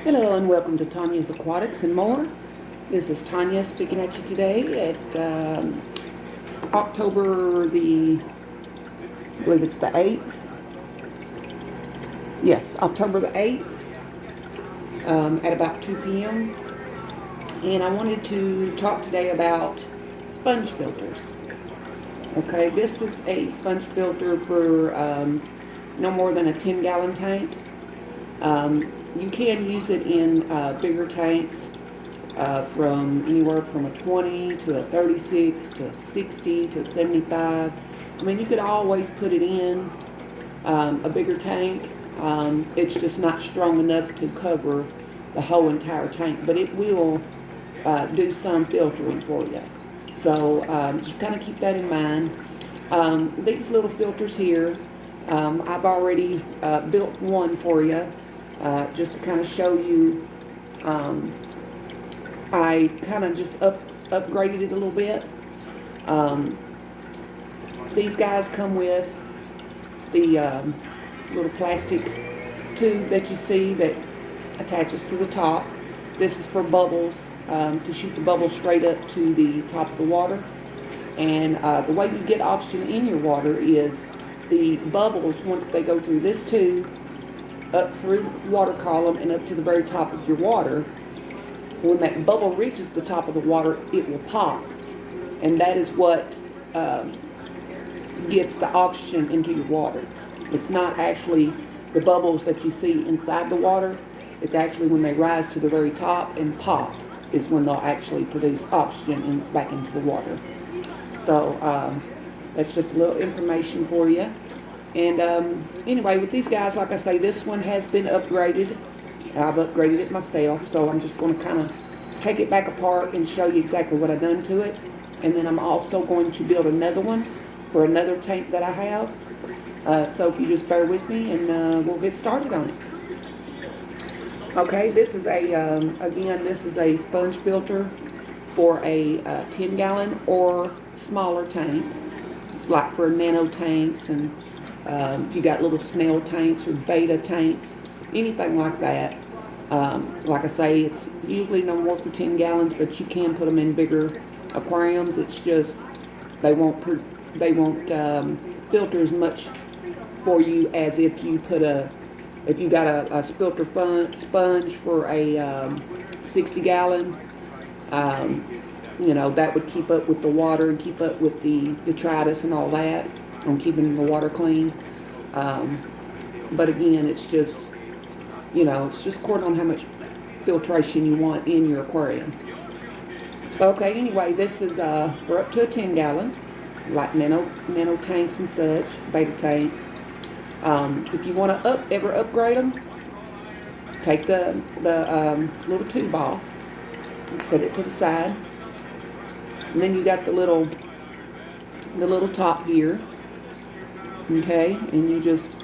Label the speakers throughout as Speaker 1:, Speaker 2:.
Speaker 1: Hello and welcome to Tanya's Aquatics and More. This is Tanya speaking at you today at October I believe it's the 8th. Yes, October the 8th at about 2 p.m. And I wanted to talk today about sponge filters. Okay, this is a sponge filter for no more than a 10-gallon tank. You can use it in bigger tanks from anywhere from a 20 to a 36 to a 60 to a 75. I mean, you could always put it in a bigger tank. It's just not strong enough to cover the whole entire tank, but it will do some filtering for you. So just kind of keep that in mind. These little filters here, I've already built one for you. Just to kind of show you, I kind of just upgraded it a little bit. These guys come with the little plastic tube that you see that attaches to the top. This is for bubbles, to shoot the bubbles straight up to the top of the water. And the way you get oxygen in your water is the bubbles, once they go through this tube, up through the water column and up to the very top of your water, when that bubble reaches the top of the water, it will pop. And that is what gets the oxygen into your water. It's not actually the bubbles that you see inside the water. It's actually when they rise to the very top and pop is when they'll actually produce oxygen back into the water. So that's just a little information for you. And anyway, with these guys, like I say, this one has been upgraded. I've upgraded it myself, so I'm just going to kind of take it back apart and show you exactly what I've done to it. And then I'm also going to build another one for another tank that I have. So if you just bear with me and we'll get started on it. Okay, this is again, this is a sponge filter for a 10-gallon or smaller tank. It's like for nano tanks, and you got little snail tanks or beta tanks, anything like that. Like I say, it's usually no more for 10 gallons, but you can put them in bigger aquariums. It's just they won't filter as much for you as if you got a filter sponge for a 60-gallon. That would keep up with the water and keep up with the detritus and all that on keeping the water clean. But again, it's just according on how much filtration you want in your aquarium. Okay, anyway, this is for up to a 10-gallon, like nano tanks and such, beta tanks. If you want to ever upgrade them, take the little tube off, set it to the side, and then you got the little top here. Okay, and you just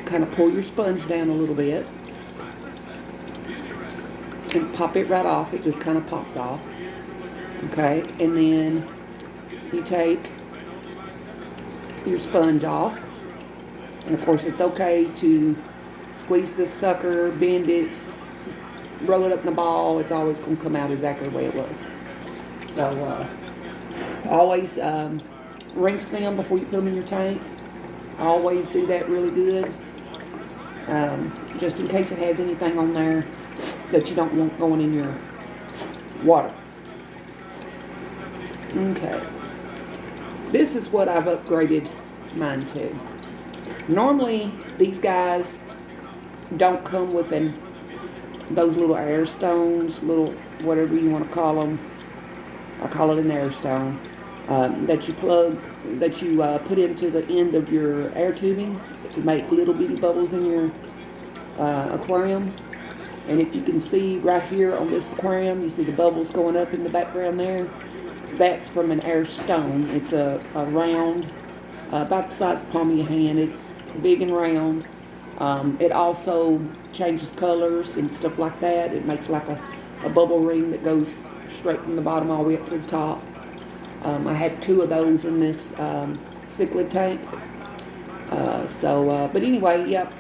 Speaker 1: kind of pull your sponge down a little bit and pop it right off. It just kind of pops off. Okay, and then you take your sponge off, and of course it's okay to squeeze this sucker, bend it, roll it up in a ball. It's always going to come out exactly the way it was. So always rinse them before you put them in your tank. Always do that really good, just in case it has anything on there that you don't want going in your water. Okay, this is what I've upgraded mine to. Normally these guys don't come with those little air stones, little whatever you want to call them. I call it an air stone. That you put into the end of your air tubing to make little bitty bubbles in your aquarium. And if you can see right here on this aquarium, you see the bubbles going up in the background there. That's from an air stone. It's a round, about the size of the palm of your hand. It's big and round. It also changes colors and stuff like that. It makes like a bubble ring that goes straight from the bottom all the way up to the top. I had 2 of those in this cichlid tank. But anyway, yep,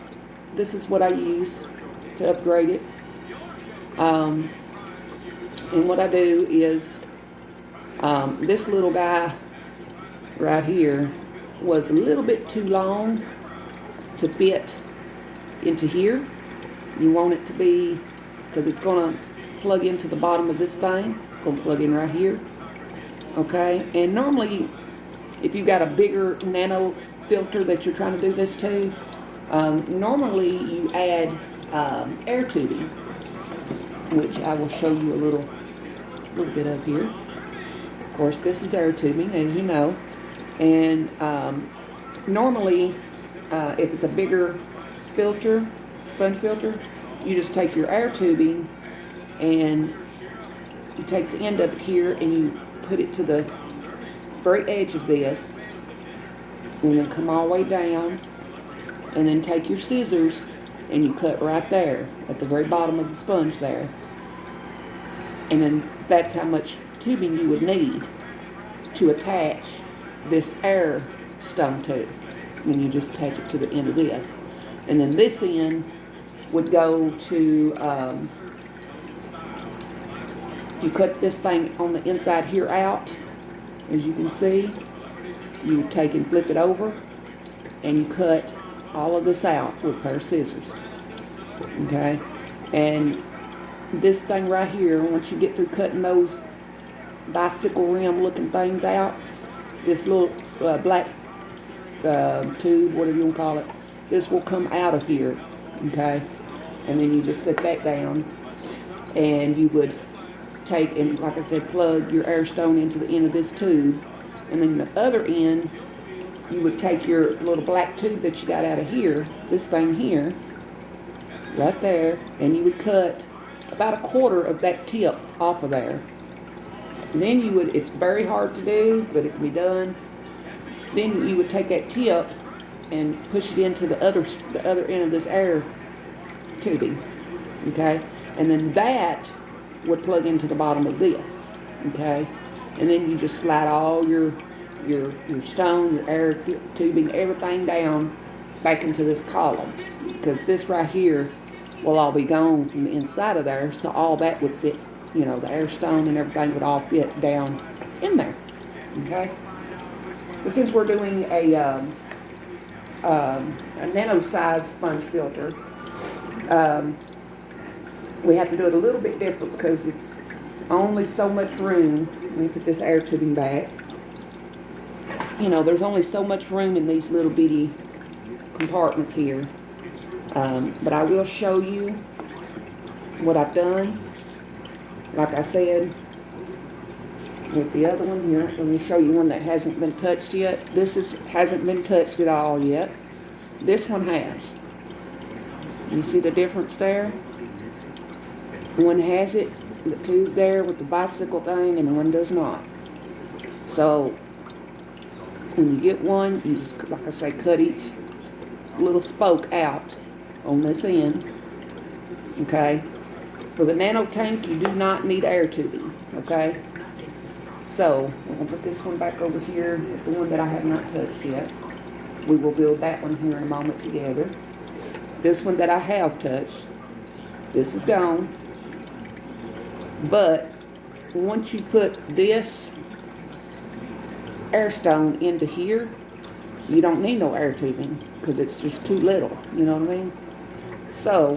Speaker 1: this is what I use. to upgrade it. And what I do is, this little guy right here was a little bit too long to fit into here. You want it to be, because it's going to plug into the bottom of this thing. It's going to plug in right here. Okay, and normally if you've got a bigger nano filter that you're trying to do this to, normally you add air tubing, which I will show you a little bit of here. Of course, this is air tubing, as you know, and normally if it's a bigger filter, sponge filter, you just take your air tubing and you take the end of it here and you put it to the very edge of this, and then come all the way down, and then take your scissors and you cut right there at the very bottom of the sponge there. And then that's how much tubing you would need to attach this air stone to. And you just attach it to the end of this. And then this end would go to, you cut this thing on the inside here out, as you can see. You would take and flip it over, and you cut all of this out with a pair of scissors. Okay? And this thing right here, once you get through cutting those bicycle rim looking things out, this little black tube, whatever you want to call it, this will come out of here. Okay? And then you just set that down, and you would take and, like I said, plug your air stone into the end of this tube, and then the other end you would take your little black tube that you got out of here, this thing here, right there, and you would cut about a quarter of that tip off of there. And then you would, it's very hard to do, but it can be done. Then you would take that tip and push it into the other end of this air tubing, okay? And then that would plug into the bottom of this, okay? And then you just slide all your stone, your air tubing, everything down back into this column, because this right here will all be gone from the inside of there, so all that would fit, you know, the air stone and everything would all fit down in there, okay? But since we're doing a nano-sized sponge filter, we have to do it a little bit different because it's only so much room. Let me put this air tubing back. You know, there's only so much room in these little bitty compartments here. But I will show you what I've done. Like I said, with the other one here, let me show you one that hasn't been touched yet. Hasn't been touched at all yet. This one has. You see the difference there? One has it, the tube there with the bicycle thing, and one does not. So when you get one, you just, like I say, cut each little spoke out on this end. Okay? For the nano tank, you do not need air tubing. Okay? So we're going to put this one back over here, the one that I have not touched yet. We will build that one here in a moment together. This one that I have touched, this is gone. But once you put this air stone into here, you don't need no air tubing because it's just too little, you know what I mean? So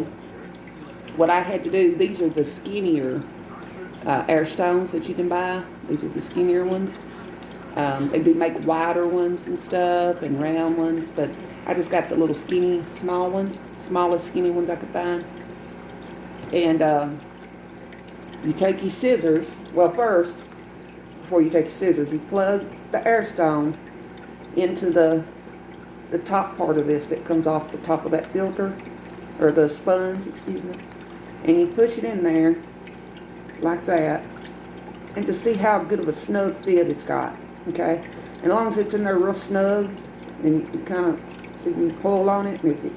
Speaker 1: what I had to do, these are the skinnier air stones that you can buy. These are the skinnier ones. They do make wider ones and stuff and round ones, but I just got the little skinny, small ones, smallest skinny ones I could find. And you take your scissors. Well, first, before you take your scissors, you plug the air stone into the top part of this that comes off the top of that filter, or the sponge, excuse me. And you push it in there like that, and to see how good of a snug fit it's got, okay? And as long as it's in there real snug, and you kind of see when you pull on it, and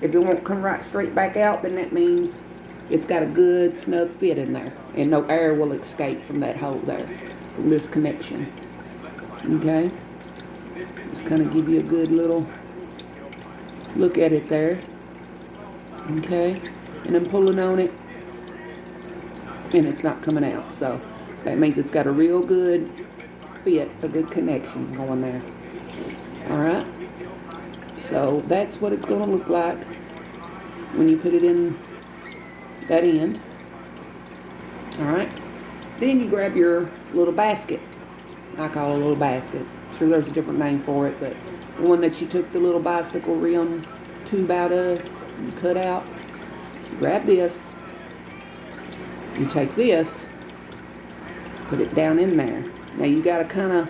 Speaker 1: if it won't come right straight back out, then that means it's got a good snug fit in there, and no air will escape from that hole there, from this connection. Okay? Just kind of give you a good little look at it there. Okay? and I'm pulling on it and it's not coming out. So that means it's got a real good fit, a good connection going there. Alright, so that's what it's going to look like when you put it in that end. Alright, then you grab your little basket. I call it a little basket. Sure, there's a different name for it, but the one that you took the little bicycle rim tube out of, you cut out. You grab this. You take this, put it down in there. Now you got to kind of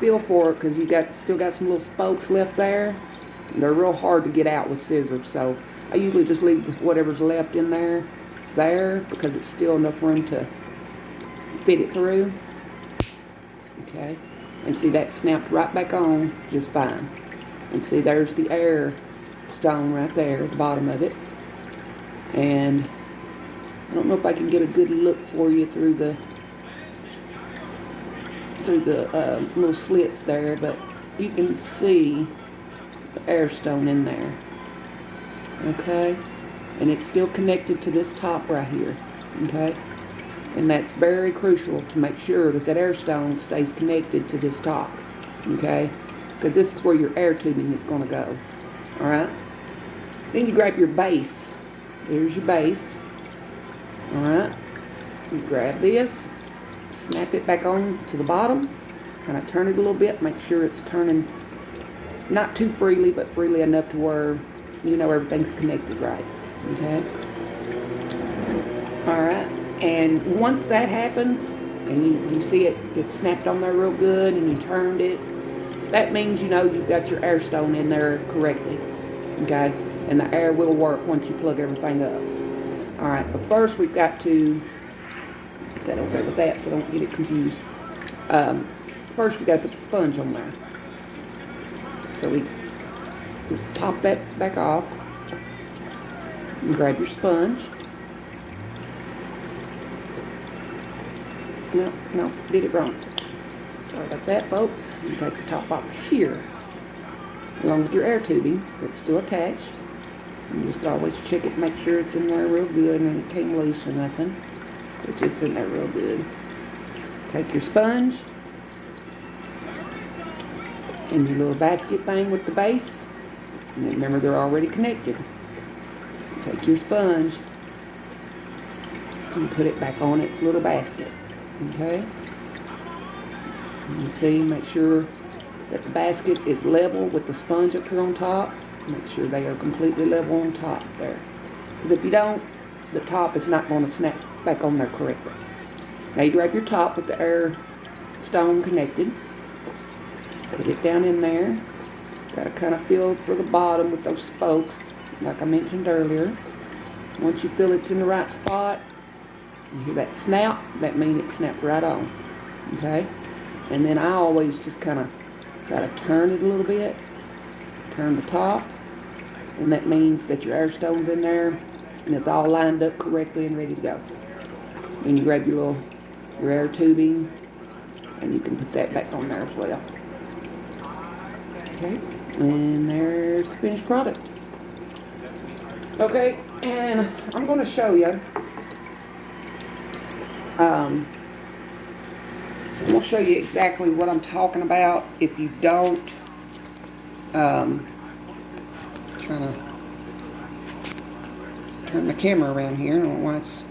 Speaker 1: feel for it because you still got some little spokes left there. They're real hard to get out with scissors, so I usually just leave whatever's left in there because it's still enough room to fit it through. Okay, and see that snapped right back on just fine. And see there's the air stone right there at the bottom of it. And I don't know if I can get a good look for you through the little slits there, but you can see the air stone in there. Okay, and it's still connected to this top right here. Okay, and that's very crucial to make sure that that air stone stays connected to this top. Okay, because this is where your air tubing is going to go. All right, then you grab your base. There's your base. All right, you grab this, snap it back on to the bottom, kind of turn it a little bit, make sure it's turning not too freely, but freely enough to where you know everything's connected right. Okay. All right, and once that happens, and you see it snapped on there real good, and you turned it, that means you know you've got your air stone in there correctly. Okay, and the air will work once you plug everything up. All right, but first we've got to put that over there with that so don't get it confused. First we've got to put the sponge on there. So we just pop that back off and grab your sponge. No, did it wrong. Sorry about that, folks. You take the top off here, along with your air tubing that's still attached. You just always check it, make sure it's in there real good and it came loose or nothing, which it's in there real good. Take your sponge and your little basket thing with the base, and remember they're already connected. Take your sponge and put it back on its little basket. Okay? And you see, make sure that the basket is level with the sponge up here on top. Make sure they are completely level on top there. Because if you don't, the top is not going to snap back on there correctly. Now you grab your top with the air stone connected. Put it down in there. Got to kind of feel for the bottom with those spokes, like I mentioned earlier. Once you feel it's in the right spot, you hear that snap, that means it snapped right on. Okay? And then I always just kind of try to turn it a little bit. Turn the top. And that means that your air stone's in there and it's all lined up correctly and ready to go. Then you grab your air tubing and you can put that back on there as well. Okay, and there's the finished product. Okay, and I'm going to show you. I'm going to show you exactly what I'm talking about. If you don't, trying to turn the camera around here. I don't know why it's